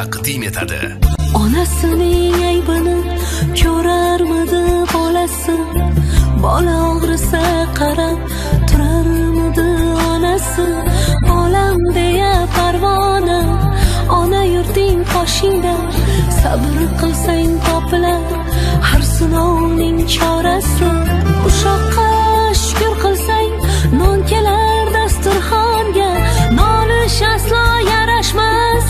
taqdim etadi. Onasining aybini ko'rarmidi bolasi? Bola og'risa qarab turarmidi onasi? Olam deya parvona, ona yurting qoshingda. Sabr qilsang topilar har sinovning chorasi. Ushoqqa shukr qilsang non kelar dasturxonga. Nolish aslo yarashmas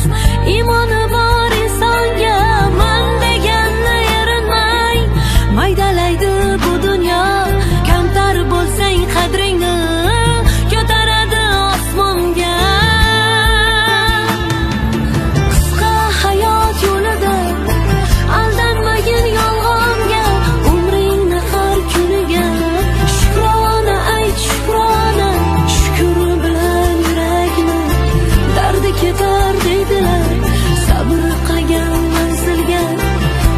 imoni bor insonga. Men deganni erinmay maydalaydi bu dunyo. Kamtar bo'lsang qadringni ko'taradi osmonga. Qisqa hayot yo'lida aldanmagin yolg'onga. Umringni har kuniga shukrona ayt, shukrona. Shukr bilan yurakni dardi ketar deydilar. Sabr qilgan manzilga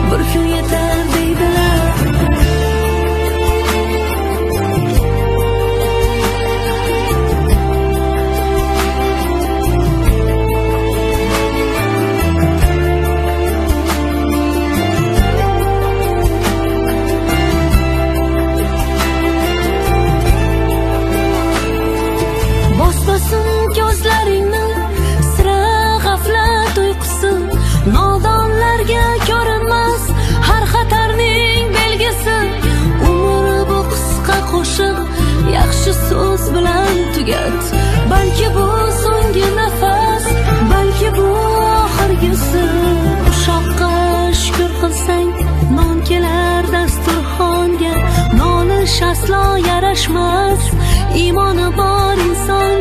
bir kun yetar deydilar. Bosmasin ko'zlaringni sira g'aflat uyqusi. Nodonlarga ko'rinmas har xatarning belgisi. Umr bu qisqa qo'shiq, yaxshi so'z bilan tugat. Balki bu so'nggi nafas, balki bu oxirgisi. Ushoqqa shukr qilsang non kelar dasturxonga. Nolish aslo yarashmas imoni bor inson